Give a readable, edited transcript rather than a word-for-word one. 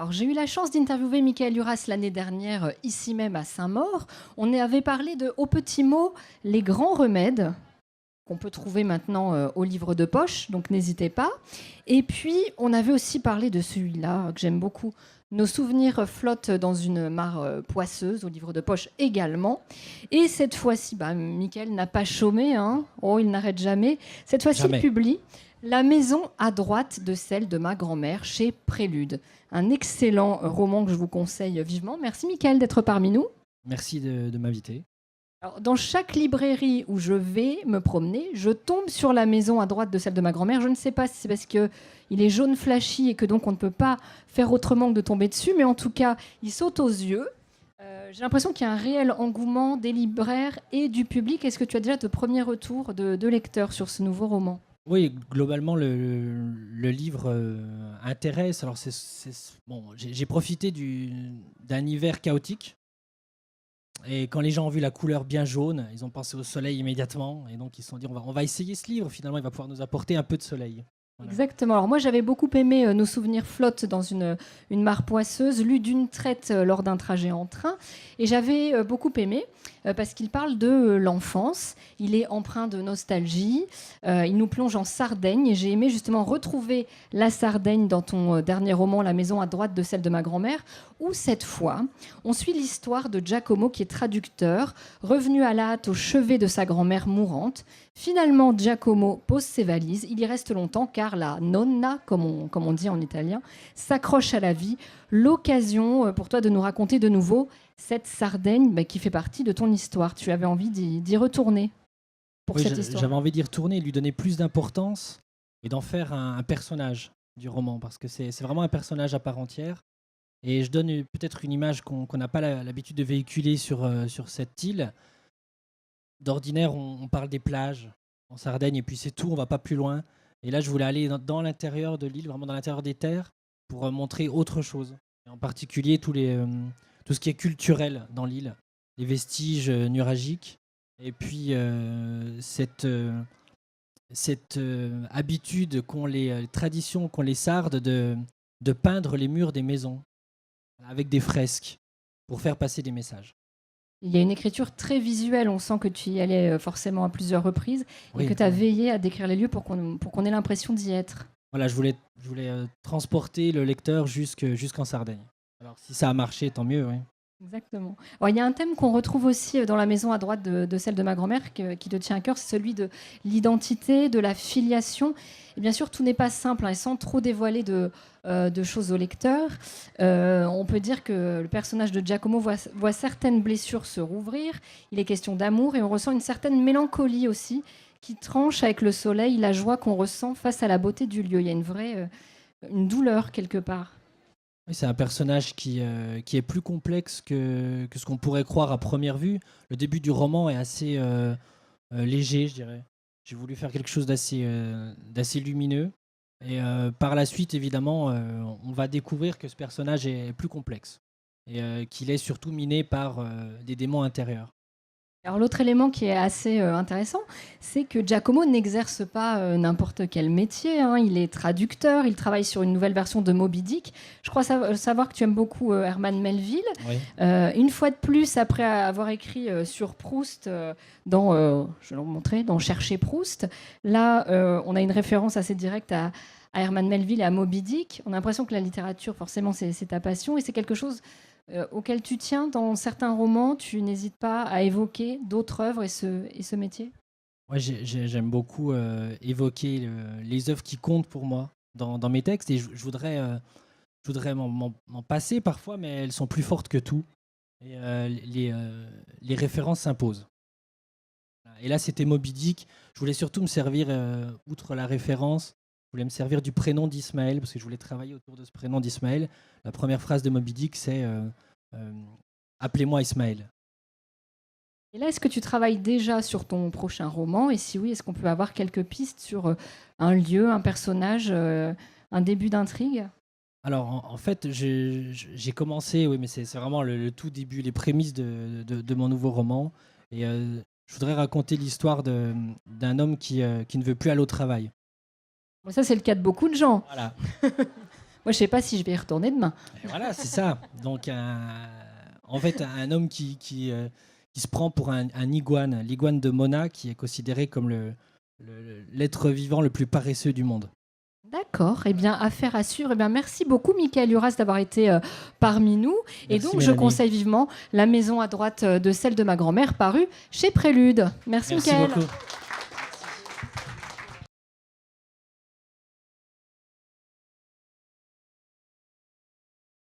Alors, j'ai eu la chance d'interviewer Michael Uras l'année dernière, ici même à Saint-Maur. On avait parlé de Au petit mot, les grands remèdes, qu'on peut trouver maintenant au livre de poche, donc n'hésitez pas. Et puis, on avait aussi parlé de celui-là, que j'aime beaucoup. Nos souvenirs flottent dans une mare poisseuse, au livre de poche également. Et cette fois-ci, Michael n'a pas chômé, hein. Oh, il n'arrête jamais. Cette fois-ci, il Jamais. publie La maison à droite de celle de ma grand-mère chez Prélude. Un excellent roman que je vous conseille vivement. Merci Michael d'être parmi nous. Merci de m'inviter. Alors, dans chaque librairie où je vais me promener, je tombe sur La maison à droite de celle de ma grand-mère. Je ne sais pas si c'est parce qu'il est jaune flashy et que donc on ne peut pas faire autrement que de tomber dessus, mais en tout cas, il saute aux yeux. J'ai l'impression qu'il y a un réel engouement des libraires et du public. Est-ce que tu as déjà de premiers retours de lecteurs sur ce nouveau roman ? Oui, globalement, le livre intéresse. Alors, bon, j'ai profité d'un hiver chaotique. Et quand les gens ont vu la couleur bien jaune, ils ont pensé au soleil immédiatement. Et donc, ils se sont dit, on va essayer ce livre. Finalement, il va pouvoir nous apporter un peu de soleil. Voilà. Exactement. Alors moi, j'avais beaucoup aimé Nos souvenirs flottent dans une mare poisseuse, lu d'une traite lors d'un trajet en train. Et j'avais beaucoup aimé parce qu'il parle de l'enfance. Il est empreint de nostalgie. Il nous plonge en Sardaigne. Et j'ai aimé justement retrouver la Sardaigne dans ton dernier roman, La maison à droite de celle de ma grand-mère, où cette fois, on suit l'histoire de Giacomo qui est traducteur, revenu à la hâte au chevet de sa grand-mère mourante. Finalement, Giacomo pose ses valises. Il y reste longtemps car la nonna, comme on dit en italien, s'accroche à la vie. L'occasion pour toi de nous raconter de nouveau cette Sardaigne qui fait partie de ton histoire. Tu avais envie d'y retourner pour Oui, cette histoire. j'avais envie d'y retourner, de lui donner plus d'importance et d'en faire un personnage du roman, parce que c'est vraiment un personnage à part entière. Et je donne peut-être une image qu'on n'a pas l'habitude de véhiculer sur cette île. D'ordinaire, on parle des plages en Sardaigne et puis c'est tout, on va pas plus loin. Et là, je voulais aller dans l'intérieur de l'île, vraiment dans l'intérieur des terres, pour montrer autre chose. Et en particulier tout ce qui est culturel dans l'île, les vestiges nuragiques, et puis cette habitude qu'ont les traditions qu'ont les Sardes de peindre les murs des maisons avec des fresques pour faire passer des messages. Il y a une écriture très visuelle. On sent que tu y allais forcément à plusieurs reprises et que tu as veillé à décrire les lieux pour qu'on ait l'impression d'y être. Voilà, je voulais transporter le lecteur jusqu'en Sardaigne. Alors si ça a marché, tant mieux. Oui. Exactement. Alors, il y a un thème qu'on retrouve aussi dans La maison à droite de celle de ma grand-mère qui te tient à cœur, c'est celui de l'identité, de la filiation. Et bien sûr, tout n'est pas simple, et sans trop dévoiler de choses au lecteur. On peut dire que le personnage de Giacomo voit certaines blessures se rouvrir. Il est question d'amour et on ressent une certaine mélancolie aussi qui tranche avec le soleil, la joie qu'on ressent face à la beauté du lieu. Il y a une vraie une douleur quelque part. Oui, c'est un personnage qui est plus complexe que ce qu'on pourrait croire à première vue. Le début du roman est assez léger, je dirais. J'ai voulu faire quelque chose d'assez lumineux. Et par la suite, évidemment, on va découvrir que ce personnage est plus complexe. Et qu'il est surtout miné par des démons intérieurs. Alors l'autre élément qui est assez intéressant, c'est que Giacomo n'exerce pas n'importe quel métier, hein. Il est traducteur, il travaille sur une nouvelle version de Moby Dick. Je crois savoir que tu aimes beaucoup Herman Melville. Oui. Une fois de plus, après avoir écrit sur Proust, je vais le montrer, dans Chercher Proust, là, on a une référence assez directe à Herman Melville et à Moby Dick. On a l'impression que la littérature, forcément, c'est ta passion et c'est quelque chose auquel tu tiens dans certains romans. Tu n'hésites pas à évoquer d'autres œuvres et ce métier. Ouais, j'aime beaucoup évoquer les œuvres qui comptent pour moi dans mes textes et je voudrais m'en passer parfois, mais elles sont plus fortes que tout et les références s'imposent. Et là, c'était Moby Dick. Je voulais surtout me servir, outre la référence, je voulais me servir du prénom d'Ismaël parce que je voulais travailler autour de ce prénom d'Ismaël. La première phrase de Moby Dick, c'est appelez-moi Ismaël. Et là, est-ce que tu travailles déjà sur ton prochain roman? Et si oui, est-ce qu'on peut avoir quelques pistes sur un lieu, un personnage, un début d'intrigue? Alors, en fait, j'ai commencé, oui, mais c'est vraiment le tout début, les prémices de mon nouveau roman. Et je voudrais raconter l'histoire d'un homme qui ne veut plus aller au travail. Bon, ça, c'est le cas de beaucoup de gens. Voilà. Moi, je sais pas si je vais y retourner demain. Et voilà, c'est ça. Donc, en fait, un homme qui se prend pour un iguane, l'iguane de Mona, qui est considéré comme l'être vivant le plus paresseux du monde. D'accord, eh bien, affaire à suivre. Eh bien, merci beaucoup, Michael Uras, d'avoir été parmi nous. Et Merci, donc, je Mélanie. conseille vivement La maison à droite de celle de ma grand-mère, parue chez Prélude. Merci Merci Michael. beaucoup.